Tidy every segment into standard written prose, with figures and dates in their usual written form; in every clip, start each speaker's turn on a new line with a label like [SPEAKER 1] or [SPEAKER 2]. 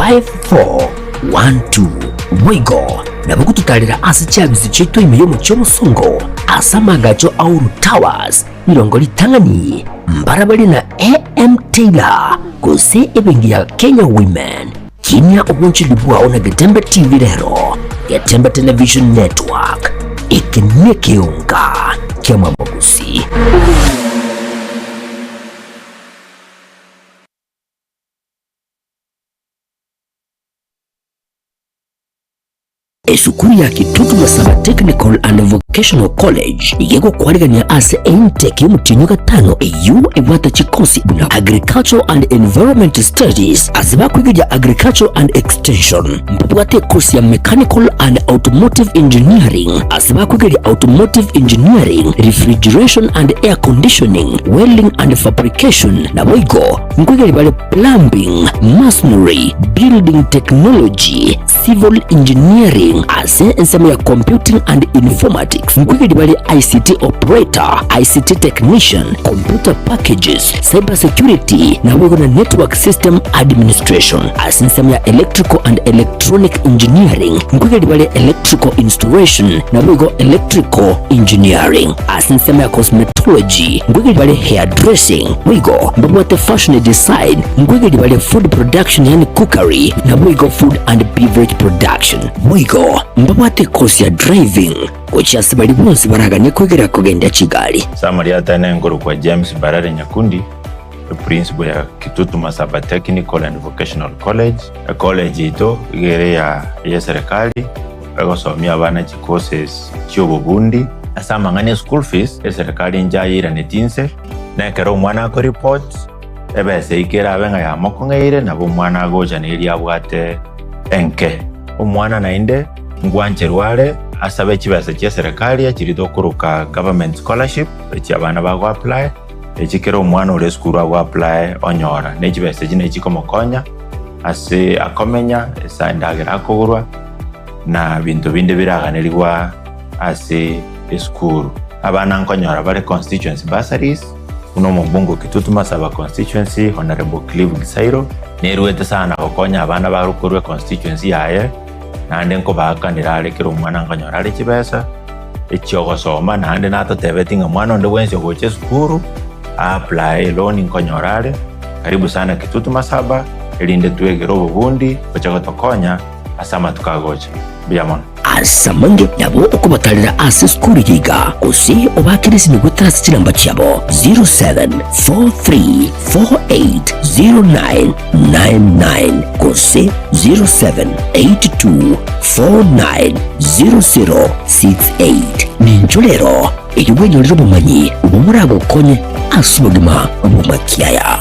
[SPEAKER 1] 5412 Obaigwa nabo kututalira ase chabizi chetu imiyo mucho musongo asamagacho auru towers milongo litangani mbarabali na AM Taylor kose ebengi ya Kenya Women kimya obunchi libwao na Getembe TV lero Getembe Television Network Ekeonga Kiamwa Mogusi. Eshukuru ya Kitutu Masaba Technical and Vocational College igego kwarigania ase intake y'umutinyo gatano eyu ebwata chikosi na Agricultural and Environment Studies asiba kwiga Agricultural and Extension mbwate course ya Mechanical and Automotive Engineering asiba kwiga Automotive Engineering, Refrigeration and Air Conditioning, Welding and Fabrication na Obaigwa nkwiga bale Plumbing, Masonry, Building Technology, Civil Engineering ase nsema ya Computing and Informatics nkwiga bale ICT Operator, ICT Technician, Computer Packages, Cyber Security na Obaigwa na Network System Administration ase nsema ya Electrical and Electronic Engineering nkwiga bale Electrical Installation na Obaigwa Electrical Engineering ase nsema ya Cosmetology nkwiga bale Hairdressing Obaigwa mbwate Fashion Design nkwiga bale Food Production yani Cookery na Obaigwa Food and Beverage Production Obaigwa mbwate course ya Driving kuchi asibali bonsi baragane kwegera kugenda Kigali.
[SPEAKER 2] Samariata na ngoro kwa James Barare Nyakundi, principal ya Kitutu Masaba Technical and Vocational College. College ito igere ya serikali bagosomya abana courses cy'obubundi asama ngane school fees ya serikali njayira netinse na kero mwana ko report ebese ikera abenga ya mokongeire nabo mwana goja neri abwate enke umwana nainde ngwancherwale asabe kibasa kya serikali akirido kuruka government scholarship ekyabana bago apply ekikero omwana ole school ago apply onyora nekibasa kine kikomokonya ase akomenya esandagera akogurwa na bintu binde biraganirwa ase school abana nkonyora bare constituency bursaries uno mubungo Kitutu Masaba constituency Honorable Clive Gisairo neruwete sana okonya abana barukurwe constituency yaye nande nko bakanira alekero umwana nkanyora ale kibesa ekyogosoma nande natotebetinga mwana ndo wense goche skuru apply loan nkonyora ale karibu sana Kitutu Masaba elinde tuegero obubundi ochagotokonya asama tukagocha biamon
[SPEAKER 1] asamange nabo okubatalira ase skuru yiga osi obakirisi ni gutrasi kiramba cyabo 0743480999 kose 0782490068 ninjolero eyubwenyo lero bumanyi ubumurago konye asubugima obumakiaya.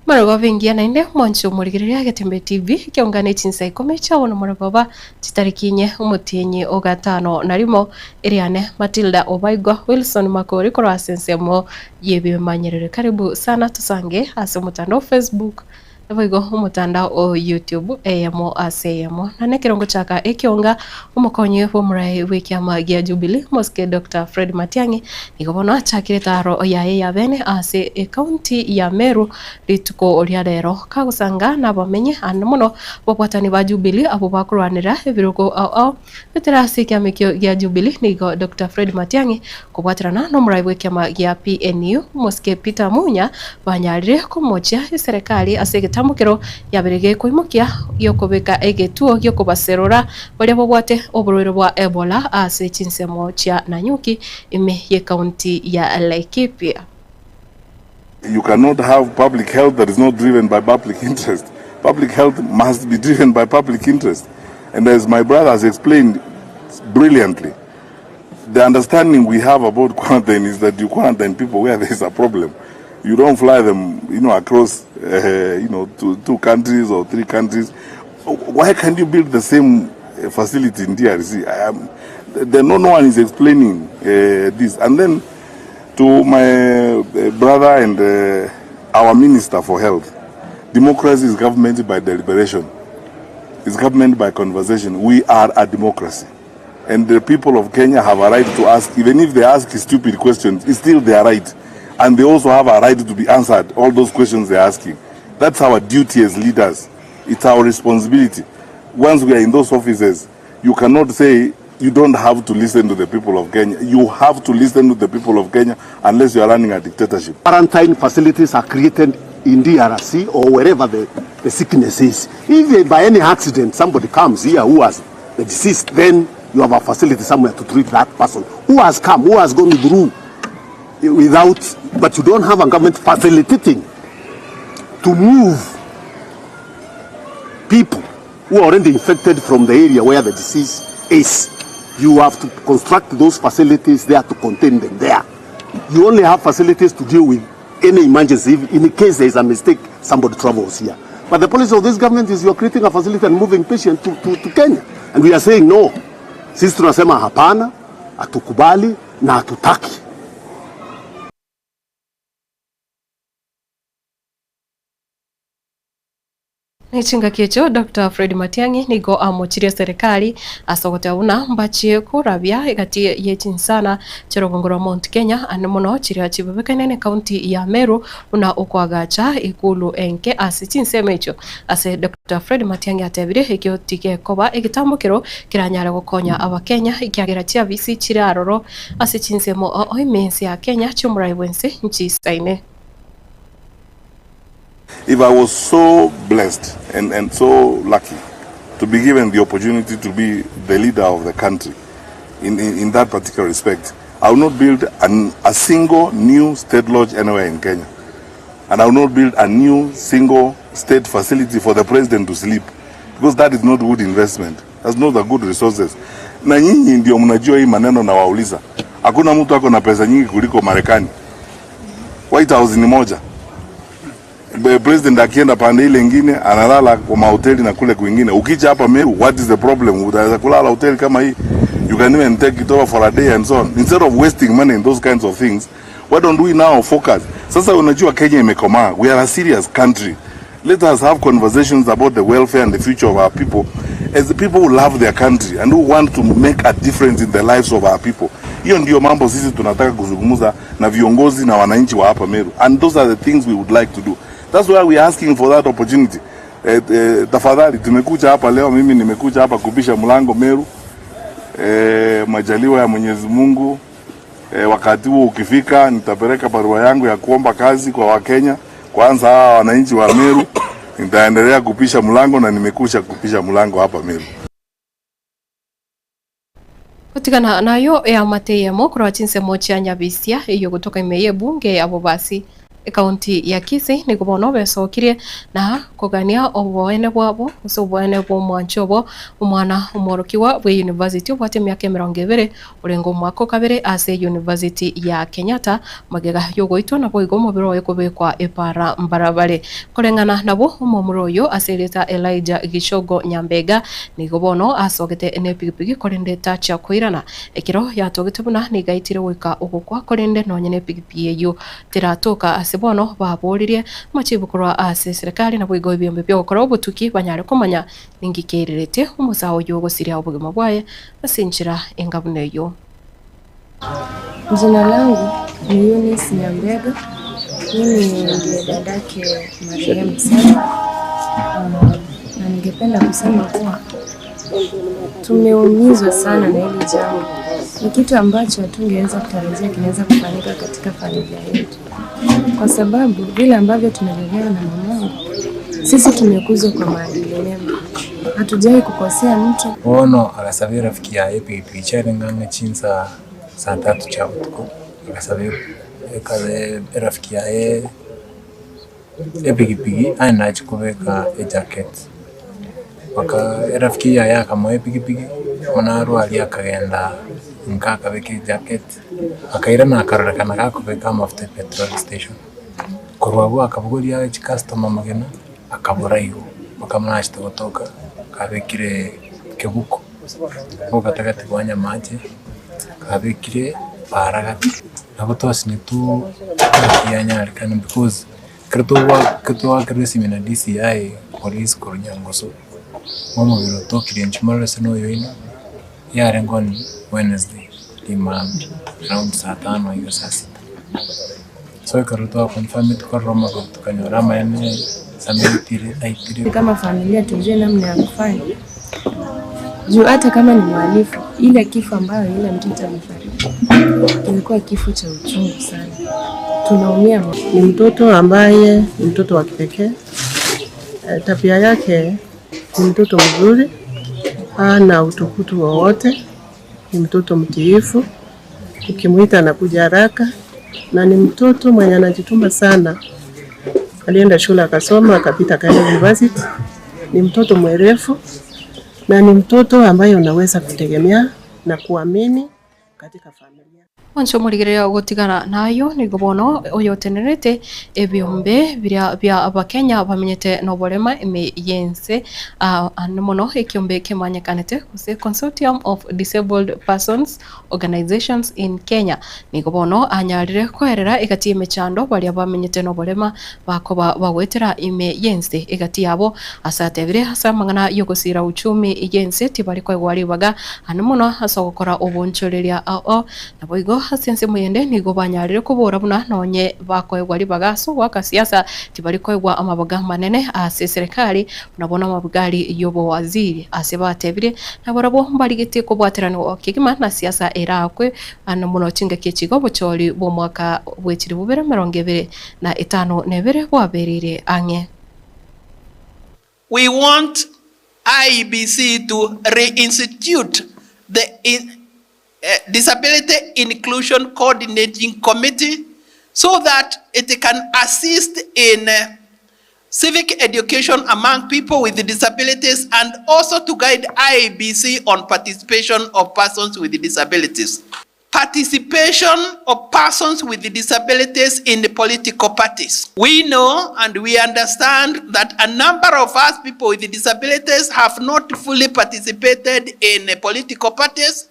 [SPEAKER 3] Marago vengia na inde mwancho murigiria Getembe TV kiongane Chinsa Ikomi chabona murababa titarikinye umutenye ogatano narimo Eriane Matildah Obaigwa Wilson Makori kora sensemo yebe manyerere karibu sana tusange ase mutandao Facebook Obaigwa umutandao o YouTube eyamo aseyamo nane kirongo chaka Ekeonga umukonye bomurai wekiama gia Jubilee Moske Dr. Fred Matiang'i igobona chakiretaro oyaye yabene ase county ya Meru lituko oliadero kagusanga nabamenye anomuno bopwatani ba Jubilee abo bakurwanira ebiruko au beterasi kiamekyo gia Jubilee nigo Dr. Fred Matiang'i kubwatirana no murai wekiama gia PNU Moske Peter Munya banyarire kumocha serikali ase tamukero yabirege kuimukia yokobeka egetuo yokobaserora bali bobwate oburwero bwa Ebola ase Chinsemo cha Nanyuki ime ye county ya Laikipia.
[SPEAKER 4] You cannot have public health that is not driven by public interest. Public health must be driven by public interest. And as my brother has explained brilliantly, the understanding we have about quarantine is that you quarantine people where there is a problem. You don't fly them, across, to 2 countries or 3 countries. Why can't you build the same facility in DRC. No one is explaining this. And then to my brother and our Minister for Health, democracy is government by deliberation. It's government by conversation. We are a democracy. And the people of Kenya have a right to ask, even if they ask stupid questions, it's still their right. And they also have a right to be answered, all those questions they're asking. That's our duty as leaders. It's our responsibility. Once we are in those offices, you cannot say you don't have to listen to the people of Kenya. You have to listen to the people of Kenya unless you are running a dictatorship.
[SPEAKER 5] Quarantine facilities are created in DRC or wherever the sickness is. If by any accident somebody comes here who has the disease, then you have a facility somewhere to treat that person who has come, who has gone through without, but you don't have a government facilitating to move people who are already infected from the area where the disease is. You have to construct those facilities there to contain them there. You only have facilities to deal with any emergency. In case there is a mistake, somebody travels here. But the policy of this government is you're creating a facility and moving patients to Kenya. And we are saying no. Sisi tunasema hapana, hatukubali na hatutaki.
[SPEAKER 3] Nichinga kiecho Dr. Fred Matiang'i nigo amochirie serikali asogota una mbachie kurabia igati ye Chinsa chirogongoro Mount Kenya ane muno chiria chibebekane county ya Meru una ukwagacha ikulu enke ase Chinsa mecho ase Dr. Fred Matiang'i atebire ekyo tike koba egitambukiro kiranyara gukonya abakenya ikiagera cia visi chiraroro ase Chinsa mo oimensi ya Kenya chumurai wense nchisaine.
[SPEAKER 4] If I was so blessed and so lucky to be given the opportunity to be the leader of the country in that particular respect, I will not build a single new state lodge anywhere in Kenya. And I will not build a new single state facility for the president to sleep, because that is not good investment. That's not a good resources. Na nyinyi ndio mnajua hii maneno na wauliza. Hakuna mtu ako na pesa nyingi kuliko Marekani. White House ni moja. President akienda pande ile nyingine analala kwa mahoteli na kule kwingine. Ukija hapa Meru, what is the problem? Utaweza kulala hotel kama hii? You can even take it over for a day and so on. Instead of wasting money in those kinds of things, why don't we now focus? Sasa unajua Kenya imekomaa. We are a serious country. Let us have conversations about the welfare and the future of our people as the people who love their country and who want to make a difference in the lives of our people. Hiyo ndio mambo sisi tunataka kuzungumza na viongozi na wananchi wa hapa Meru. And those are the things we would like to do. That's why we are asking for that opportunity. Tafadhali tumekuja hapa leo, mimi nimekuja hapa kubisha mlango Meru. Majaliwa ya Mwenyezi Mungu. Wakati huo ukifika nitapeleka barua yangu ya kuomba kazi kwa Wakenya. Kwanza hawa wananchi wa Meru, nitaendelea kupisha mlango na nimekuja kupisha mlango hapa Meru.
[SPEAKER 3] Kutigana nayo ya mateyemo kwa Chinsa mochi anyabisia iyo kutoka imeye bunge ya Bobasi county ya Kisii ni kubono besokirie na kugania oboene bwabo usobone bwo mwanchobo umwana umorokiwa bwe university bwate myaka 20 urengo mwako kabere ase university ya Kenyatta magega yogoitwa na boigo mubiro ekubekwa epara mbarabare korengana nabo umuroyo aseleta Elijah Gishogo Nyambega ni kubono asogete ne pigipigi korende tacha koirana ekiro yatogete buna ni gaitire wika ugukwa korende no nyene pigipigi yo teratoka sibono baburirie machibukurwa ase serikali na bwigo byombe byo gukora ubutuki banyare kumanya ningikererete umusaho yogo siria ubugima bwaye basinchira engabuneyo.
[SPEAKER 6] Jina langu ni Eunice Nyambega. Mimi ndiye dadake Mariam Sana. Na ningependa kusema kuwa tumeumizwa sana na hili jambo. Ni kitu ambacho hatungeweza kutarajia kinaweza kufanyika katika familia yetu. Kwa sababu vile ambavyo tunalelewa na mamangu, sisi tumekuzwa kwa maadili mema. Hatujai kukosea mtu.
[SPEAKER 7] Ono agasabira rafiki ya pichare nganga Chinsa saa 3 cha utuko. Agasabira rafiki ya pigipigi anaje kubeka jacket. Waka rafiki ya kama pigipigi manaru aliyakagenda nkaka beke jacket akaira na akarakana kakubeka mafuta petrol station korwabo akabuguri ya customer magena akaburayo bakamnashita gutoka kabekire kebuko ko gatagati gwanya maji kabikire baragati nabo twasi ni tu yanyari kana because kirtwa kiresi na DCI police Kornyangoso momo biro tokiri nchimara seno yoino yare ngoni Wednesday lima around saa 5 hiyo saa 6 so kirtwa confirm it kwa Roma tukanyorama yani samiri aitiri
[SPEAKER 6] kama familia tujue namna ya kufanya juu hata kama ni mhalifu ile kifo ambayo ile mtoto amefariki ilikuwa kifo cha uchungu sana. Tunaumia.
[SPEAKER 8] Ni mtoto ambaye ni mtoto wa kipekee. Tabia yake ni mtoto mzuri, hana utukutu wowote, ni mtoto mtiifu, ukimuita anakuja haraka, na ni mtoto mwenye anajituma sana. Alienda shule akasoma, akapita kaenda university. Ni mtoto mwerefu na ni mtoto ambaye unaweza kutegemea na kuamini katika familia.
[SPEAKER 3] Wancho murigiria gutigana nayo ni gobono oyo tenerete ebyombe bya abakenya bamenyete no borema yense anomono ekyombe kemanyakanete kuse Consortium of Disabled Persons Organizations in Kenya ni gobono anyarire kwerera igati emechando bali abamenyete no borema bakoba bagwetera yense igati yabo asatebire hasamangana yogosira uchumi yense tibali kwegwaribaga anomono asogokora obonchoreria naboigo hasense muyende nigo banyarire kubora buna nonye bakoegwa libagaso waka siasa tibalikoegwa amabaga manene ase serikali unabona amabugari yobo waziri ase batebire naborabo mbaligite ko bwaterano kigima na siasa erakwe anomuno tinga kichigo bocholi bo mwaka bwechiri bubere 2025 nebere bwaberire ange.
[SPEAKER 9] We want IEBC to reinstitute the Disability Inclusion Coordinating Committee so that it can assist in civic education among people with disabilities and also to guide IEBC on participation of persons with disabilities. Participation of persons with disabilities in the political parties. We know and we understand that a number of us people with disabilities have not fully participated in political parties.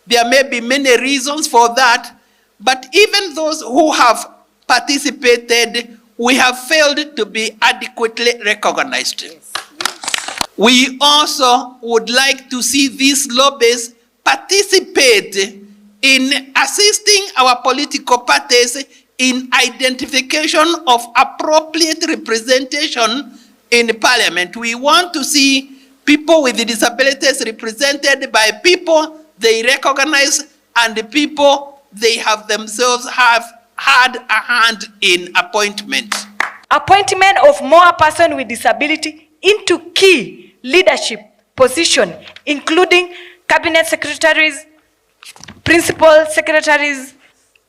[SPEAKER 9] There may be many reasons for that, but even those who have participated, we have failed to be adequately recognized. Yes. We also would like to see these lobbies participate in assisting our political parties in identification of appropriate representation in Parliament. We want to see people with disabilities represented by people they recognize and the people they have themselves have had a hand in appointment.
[SPEAKER 10] Appointment of more persons with disability into key leadership positions, including cabinet secretaries, principal secretaries,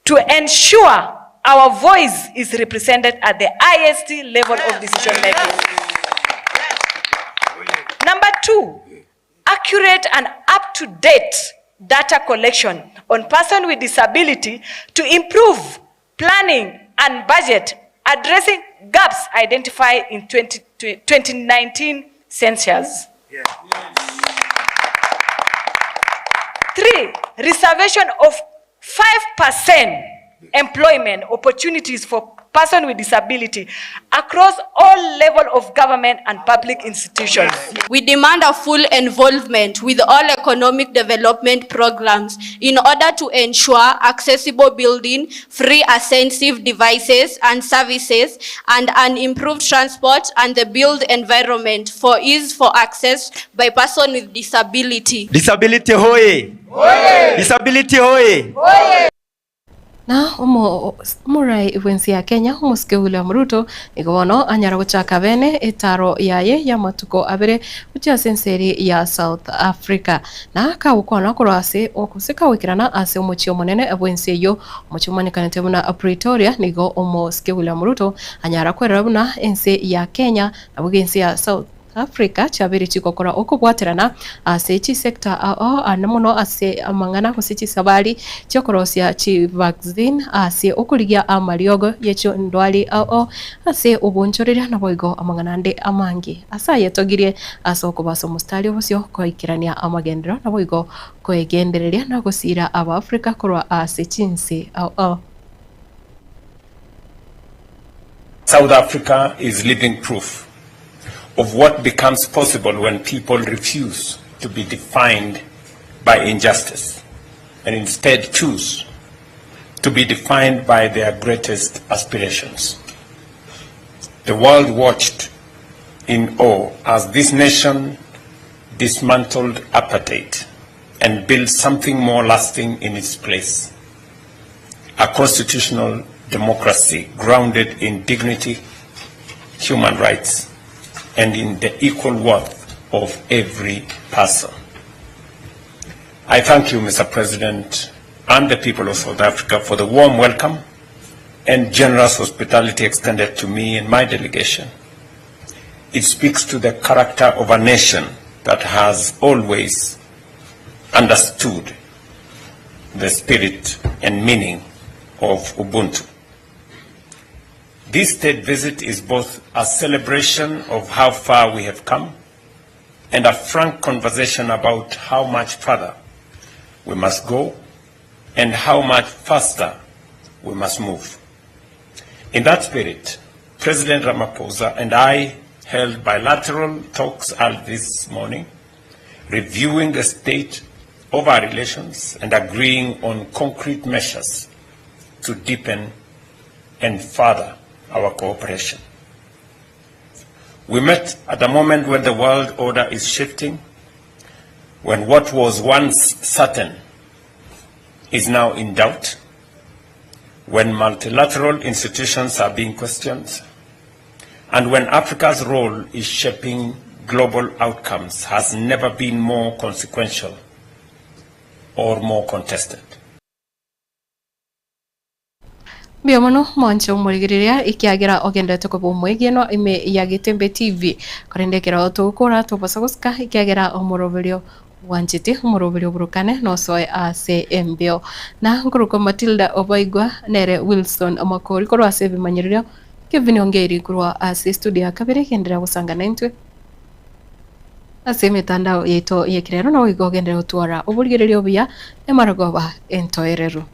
[SPEAKER 10] to ensure our voice is represented at the highest level of decision making. Number 2, accurate and up-to-date data collection on persons with disability to improve planning and budget, addressing gaps identified in 2019 census. 3, reservation of 5% employment opportunities for persons with disability across all levels of government and public institutions.
[SPEAKER 11] We demand a full involvement with all economic development programs in order to ensure accessible building, free ascensive devices and services, and an improved transport and the built environment for ease for access by persons with disability.
[SPEAKER 12] Disability hoye! Hoye! Disability hoye! Hoye!
[SPEAKER 3] Na murai wensi ya Kenya umuske William Ruto igono anyara guchaka bene etaro yaye ya matuko abere utia senseri ya South Africa na ka ukona kurase okusika wikirana ase umuchio monene wensi yo umuchumani kanete buna Pretoria nigo umuske William Ruto anyara kwerabuna ense ya Kenya na bugensi ya South Africa chabiri chikokora okubwaterana ase chi sector anamono ase amangana kusichi sabali chokorosia chi vaccine ase okurigia amariogo yecho ndwali ase ubunchorera na boigo amanganande amangi asa yetogirie ase okubaso mustali obosio koikirania amagendero na boigo koegendereria na gusira aba Africa korwa ase chinsi
[SPEAKER 13] South Africa is living proof of what becomes possible when people refuse to be defined by injustice and instead choose to be defined by their greatest aspirations. The world watched in awe as this nation dismantled apartheid and built something more lasting in its place. A constitutional democracy grounded in dignity, human rights, and in the equal worth of every person. I thank you, Mr. President, and the people of South Africa for the warm welcome and generous hospitality extended to me and my delegation. It speaks to the character of a nation that has always understood the spirit and meaning of Ubuntu. This state visit is both a celebration of how far we have come and a frank conversation about how much further we must go and how much faster we must move. In that spirit, President Ramaphosa and I held bilateral talks this morning, reviewing the state of our relations and agreeing on concrete measures to deepen and further our cooperation. We met at a moment when the world order is shifting, when what was once certain is now in doubt, when multilateral institutions are being questioned, and when Africa's role is shaping global outcomes has never been more consequential or more contested.
[SPEAKER 3] Biomono mwancho murigiriria ikiagira ogendete ko bumwegeno ime ya Getembe TV korendekera otokora tobasaguska ikiagira omorovelio wanjiti omorovelio burukane no soe ase embio na nguruko Matildah Obaigwa nere Wilson amakori korwa ase bimanyiririo Kevin Ongeri kurwa ase studio kabere kendera gusanga naintwe ase mitandao yeto yekirero no igogendera utwara obulgirerio bya emaragoba entoerero